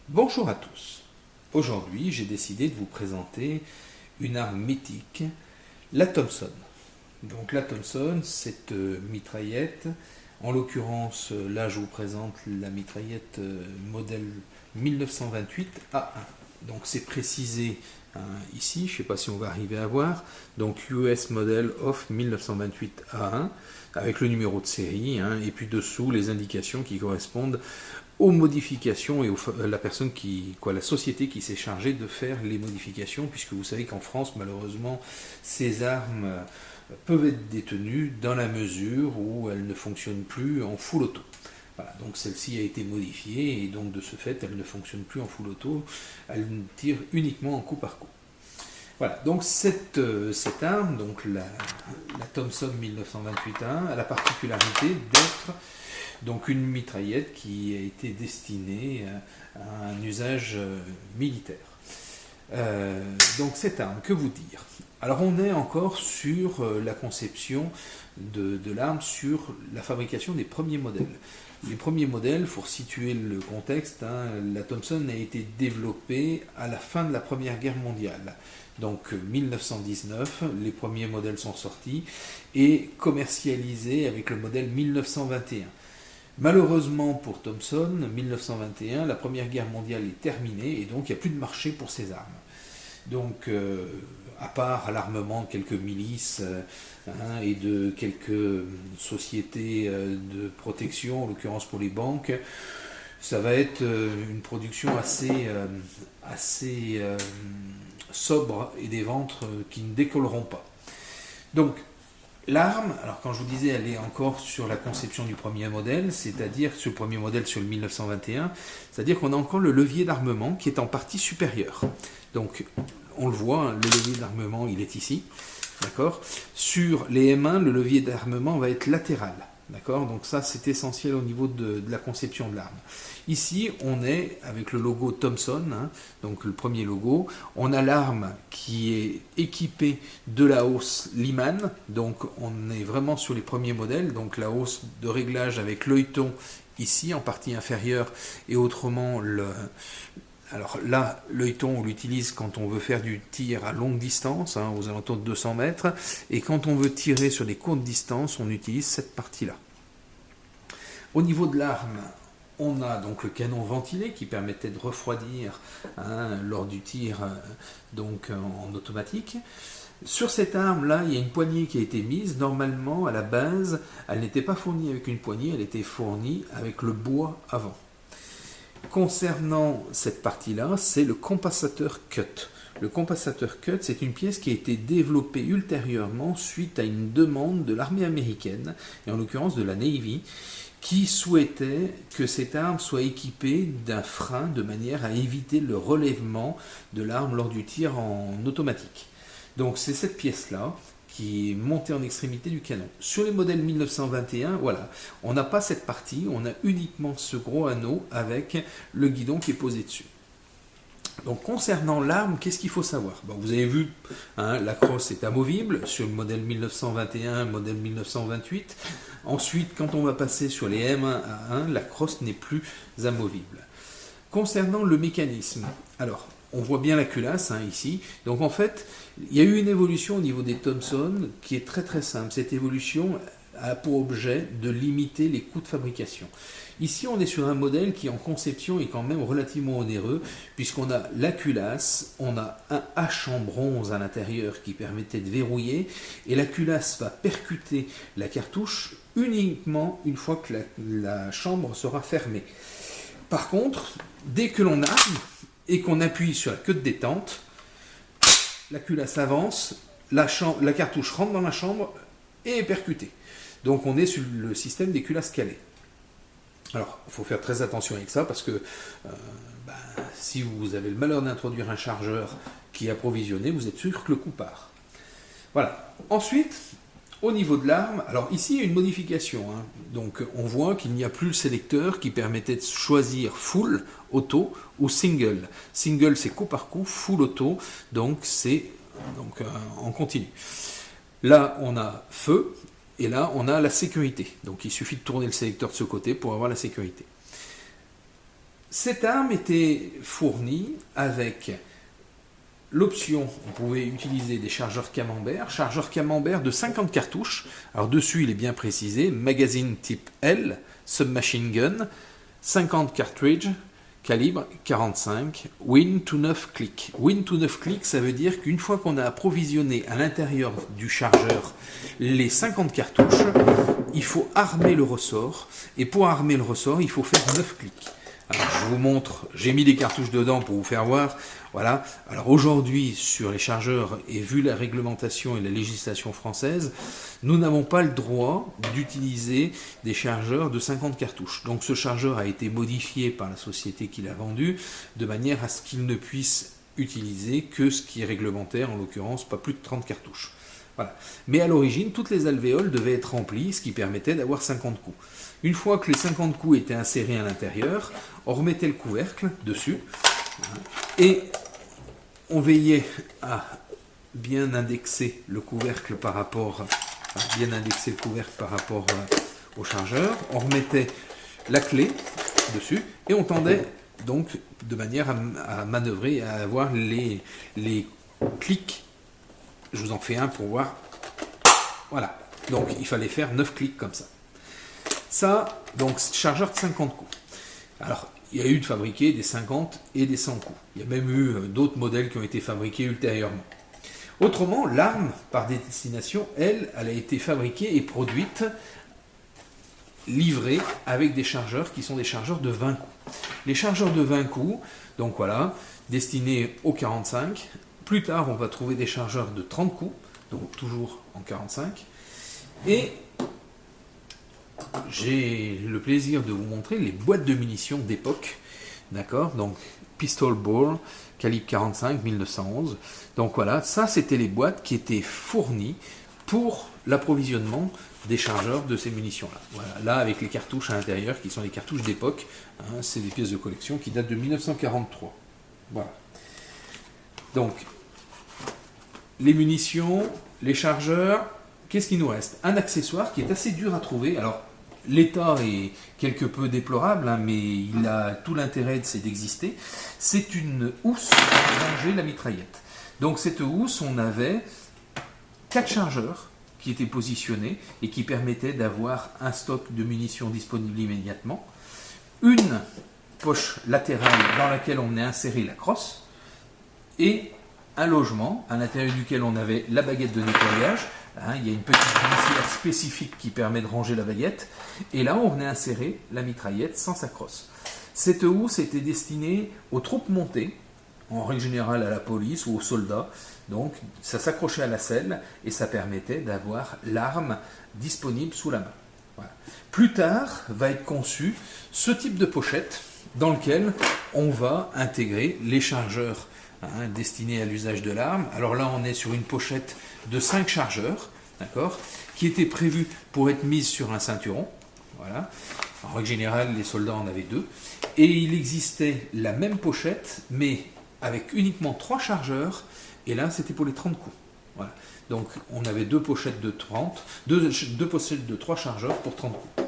Bonjour à tous. Aujourd'hui, j'ai décidé de vous présenter une arme mythique, la Thompson. Donc la Thompson, cette mitraillette, en l'occurrence, là je vous présente la mitraillette modèle 1928 A1. Donc c'est précisé hein, ici, je ne sais pas si on va arriver à voir, donc US Model of 1928 A1 avec le numéro de série hein, et puis dessous les indications qui correspondent aux modifications et la personne la société qui s'est chargée de faire les modifications, puisque vous savez qu'en France, malheureusement, ces armes peuvent être détenues dans la mesure où elles ne fonctionnent plus en full auto. Voilà, donc celle-ci a été modifiée et donc de ce fait, elle ne fonctionne plus en full auto, elle tire uniquement en coup par coup. Voilà, donc cette arme, donc la Thompson 1928-1, a la particularité d'être donc une mitraillette qui a été destinée à un usage militaire. Donc cette arme, que vous dire? Alors on est encore sur la conception de l'arme, sur la fabrication des premiers modèles. Les premiers modèles, pour situer le contexte, hein, la Thompson a été développée à la fin de la Première Guerre mondiale. Donc 1919, les premiers modèles sont sortis et commercialisés avec le modèle 1921. Malheureusement pour Thompson, 1921, la Première Guerre mondiale est terminée et donc il n'y a plus de marché pour ces armes. Donc, à part l'armement de quelques milices hein, et de quelques sociétés de protection, en l'occurrence pour les banques, ça va être une production assez sobre et des ventes qui ne décolleront pas. Donc, l'arme, alors quand je vous disais, elle est encore sur la conception du premier modèle, c'est-à-dire sur le premier modèle sur le 1921, c'est-à-dire qu'on a encore le levier d'armement qui est en partie supérieur. Donc, on le voit, hein, le levier d'armement, il est ici, d'accord. Sur les M1, le levier d'armement va être latéral, d'accord. Donc ça, c'est essentiel au niveau de la conception de l'arme. Ici, on est avec le logo Thompson, hein, donc le premier logo. On a l'arme qui est équipée de la hausse Lyman, donc on est vraiment sur les premiers modèles, donc la hausse de réglage avec l'œilleton ici en partie inférieure et autrement alors là, l'œilleton, on l'utilise quand on veut faire du tir à longue distance, hein, aux alentours de 200 mètres, et quand on veut tirer sur des courtes distances, on utilise cette partie-là. Au niveau de l'arme, on a donc le canon ventilé qui permettait de refroidir hein, lors du tir donc en automatique. Sur cette arme-là, il y a une poignée qui a été mise. Normalement, à la base, elle n'était pas fournie avec une poignée, elle était fournie avec le bois avant. Concernant cette partie-là, c'est le compensateur cut. Le compensateur cut, c'est une pièce qui a été développée ultérieurement suite à une demande de l'armée américaine, et en l'occurrence de la Navy, qui souhaitait que cette arme soit équipée d'un frein de manière à éviter le relèvement de l'arme lors du tir en automatique. Donc c'est cette pièce-là qui est montée en extrémité du canon. Sur les modèles 1921, voilà, on n'a pas cette partie, on a uniquement ce gros anneau avec le guidon qui est posé dessus. Donc concernant l'arme, qu'est-ce qu'il faut savoir? Bon, vous avez vu, hein, la crosse est amovible sur le modèle 1921, modèle 1928. Ensuite, quand on va passer sur les M1A1, la crosse n'est plus amovible. Concernant le mécanisme, alors on voit bien la culasse hein, ici. Donc en fait, il y a eu une évolution au niveau des Thompson qui est très très simple. Cette évolution a pour objet de limiter les coûts de fabrication. Ici, on est sur un modèle qui en conception est quand même relativement onéreux, puisqu'on a la culasse, on a un hache en bronze à l'intérieur qui permettait de verrouiller, et la culasse va percuter la cartouche uniquement une fois que la chambre sera fermée. Par contre, dès que l'on arme et qu'on appuie sur la queue de détente, la culasse avance, la cartouche rentre dans la chambre et est percutée. Donc on est sur le système des culasses calées. Alors, il faut faire très attention avec ça parce que si vous avez le malheur d'introduire un chargeur qui est approvisionné, vous êtes sûr que le coup part. Voilà. Ensuite, au niveau de l'arme, alors ici il y a une modification. Hein. Donc on voit qu'il n'y a plus le sélecteur qui permettait de choisir full, auto ou single. Single c'est coup par coup, full auto, donc c'est en continu. Là on a feu. Et là, on a la sécurité. Donc, il suffit de tourner le sélecteur de ce côté pour avoir la sécurité. Cette arme était fournie avec l'option, on pouvait utiliser des chargeurs camembert de 50 cartouches. Alors dessus, il est bien précisé, magazine type L, submachine gun, 50 cartridges, calibre 45, win to 9 clics. Win to 9 clics, ça veut dire qu'une fois qu'on a approvisionné à l'intérieur du chargeur les 50 cartouches, il faut armer le ressort. Et pour armer le ressort, il faut faire 9 clics. Alors, je vous montre, j'ai mis des cartouches dedans pour vous faire voir. Voilà. Alors aujourd'hui, sur les chargeurs, et vu la réglementation et la législation française, nous n'avons pas le droit d'utiliser des chargeurs de 50 cartouches. Donc ce chargeur a été modifié par la société qui l'a vendu, de manière à ce qu'il ne puisse utiliser que ce qui est réglementaire, en l'occurrence pas plus de 30 cartouches. Voilà. Mais à l'origine, toutes les alvéoles devaient être remplies, ce qui permettait d'avoir 50 coups. Une fois que les 50 coups étaient insérés à l'intérieur, on remettait le couvercle dessus et on veillait à bien indexer le couvercle par rapport, au chargeur. On remettait la clé dessus et on tendait donc de manière à manœuvrer, à avoir les clics. Je vous en fais un pour voir. Voilà. Donc il fallait faire 9 clics comme ça. Ça, donc chargeur de 50 coups. Alors, il y a eu de fabriquer des 50 et des 100 coups. Il y a même eu d'autres modèles qui ont été fabriqués ultérieurement. Autrement, l'arme, par destination, elle a été fabriquée et produite, livrée avec des chargeurs qui sont des chargeurs de 20 coups. Les chargeurs de 20 coups, donc voilà, destinés aux 45. Plus tard, on va trouver des chargeurs de 30 coups, donc toujours en 45. Et j'ai le plaisir de vous montrer les boîtes de munitions d'époque, d'accord, donc pistol bore, calibre 45, 1911. Donc voilà, ça c'était les boîtes qui étaient fournies pour l'approvisionnement des chargeurs de ces munitions-là. Voilà, là avec les cartouches à l'intérieur qui sont les cartouches d'époque, hein, c'est des pièces de collection qui datent de 1943. Voilà. Donc, les munitions, les chargeurs. Qu'est-ce qu'il nous reste? Un accessoire qui est assez dur à trouver. Alors, l'état est quelque peu déplorable, hein, mais il a tout l'intérêt d'exister. C'est une housse pour ranger la mitraillette. Donc, cette housse, on avait 4 chargeurs qui étaient positionnés et qui permettaient d'avoir un stock de munitions disponible immédiatement. Une poche latérale dans laquelle on a inséré la crosse et un logement à l'intérieur duquel on avait la baguette de nettoyage. Hein, il y a une petite glissière spécifique qui permet de ranger la baguette. Et là, on venait insérer la mitraillette sans sa crosse. Cette housse était destinée aux troupes montées, en règle générale à la police ou aux soldats. Donc, ça s'accrochait à la selle et ça permettait d'avoir l'arme disponible sous la main. Voilà. Plus tard, va être conçu ce type de pochette dans lequel on va intégrer les chargeurs destinés à l'usage de l'arme. Alors là, on est sur une pochette de 5 chargeurs, d'accord, qui était prévue pour être mise sur un ceinturon. Voilà. En règle générale, les soldats en avaient 2. Et il existait la même pochette, mais avec uniquement 3 chargeurs. Et là, c'était pour les 30 coups. Voilà. Donc, on avait 2 pochettes de 30, 2 pochettes de 3 chargeurs pour 30 coups.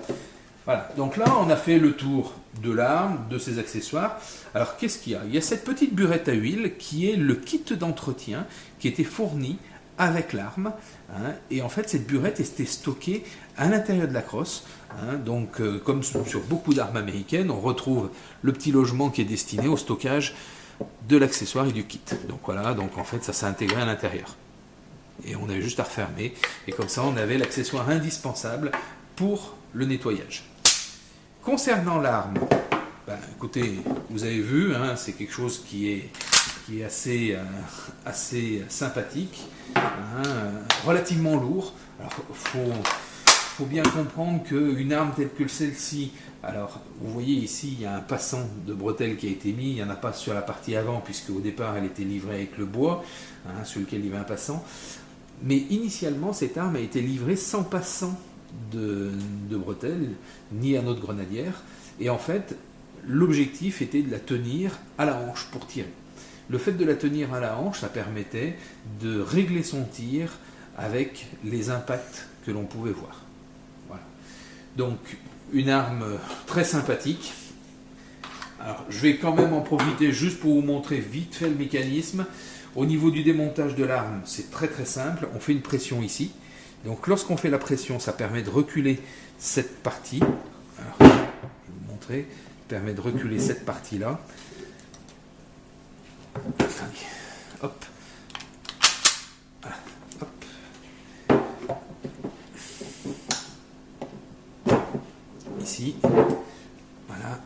Voilà, donc là on a fait le tour de l'arme, de ses accessoires. Alors qu'est-ce qu'il y a? Il y a cette petite burette à huile qui est le kit d'entretien qui était fourni avec l'arme. Hein, et en fait cette burette était stockée à l'intérieur de la crosse. Hein, donc comme sur beaucoup d'armes américaines, on retrouve le petit logement qui est destiné au stockage de l'accessoire et du kit. Donc voilà, donc en fait ça s'est intégré à l'intérieur. Et on avait juste à refermer. Et comme ça on avait l'accessoire indispensable pour le nettoyage. Concernant l'arme, ben, écoutez, vous avez vu, hein, c'est quelque chose qui est assez sympathique, hein, relativement lourd. Alors, faut bien comprendre qu'une arme telle que celle-ci, alors vous voyez ici, il y a un passant de bretelle qui a été mis, il n'y en a pas sur la partie avant, puisque au départ elle était livrée avec le bois, hein, sur lequel il y avait un passant. Mais initialement, cette arme a été livrée sans passant de bretelles, ni à notre grenadière. Et en fait, l'objectif était de la tenir à la hanche pour tirer. Le fait de la tenir à la hanche, ça permettait de régler son tir avec les impacts que l'on pouvait voir. Voilà. Donc, une arme très sympathique, Alors, je vais quand même en profiter juste pour vous montrer vite fait le mécanisme. Au niveau du démontage de l'arme, c'est très très simple. On fait une pression ici. Donc lorsqu'on fait la pression, ça permet de reculer cette partie. Alors, je vais vous montrer. Ça permet de reculer cette partie-là. Allez, hop. Voilà, hop. Ici. Voilà.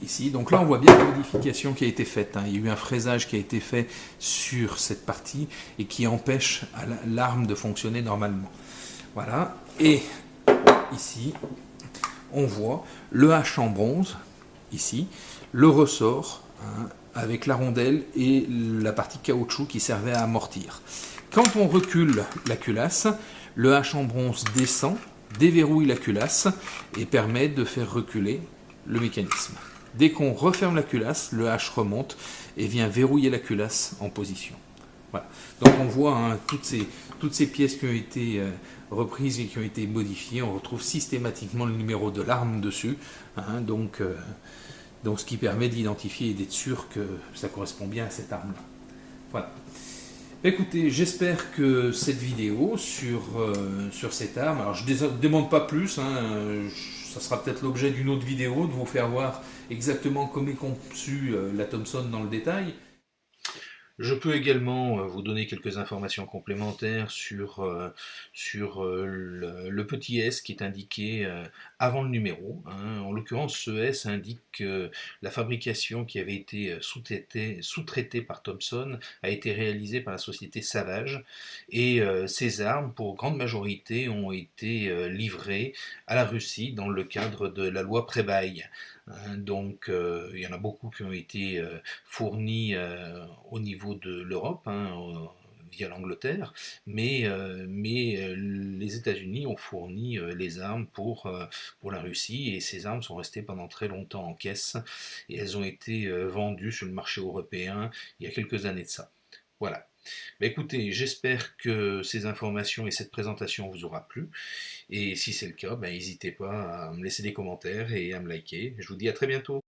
Ici, donc là on voit bien la modification qui a été faite. Il y a eu un fraisage qui a été fait sur cette partie et qui empêche l'arme de fonctionner normalement. Voilà. Et ici, on voit le H en bronze, ici, le ressort avec la rondelle et la partie caoutchouc qui servait à amortir. Quand on recule la culasse, le H en bronze descend, déverrouille la culasse et permet de faire reculer le mécanisme. Dès qu'on referme la culasse, le H remonte et vient verrouiller la culasse en position. Voilà. Donc on voit toutes ces pièces qui ont été reprises et qui ont été modifiées. On retrouve systématiquement le numéro de l'arme dessus. Donc ce qui permet d'identifier et d'être sûr que ça correspond bien à cette arme-là. Voilà. Écoutez, j'espère que cette vidéo sur cette arme, alors je ne demande pas plus, ça sera peut-être l'objet d'une autre vidéo, de vous faire voir exactement comment est conçue la Thompson dans le détail. Je peux également vous donner quelques informations complémentaires sur le petit S qui est indiqué avant le numéro. En l'occurrence, ce S indique que la fabrication qui avait été sous-traitée par Thompson a été réalisée par la société Savage. Et ces armes, pour grande majorité, ont été livrées à la Russie dans le cadre de la loi Prebaï. Donc il y en a beaucoup qui ont été fournis au niveau de l'Europe, via l'Angleterre, mais les États-Unis ont fourni les armes pour la Russie, et ces armes sont restées pendant très longtemps en caisse, et elles ont été vendues sur le marché européen il y a quelques années de ça. Voilà. Bah écoutez, j'espère que ces informations et cette présentation vous aura plu, et si c'est le cas, n'hésitez pas à me laisser des commentaires et à me liker. Je vous dis à très bientôt.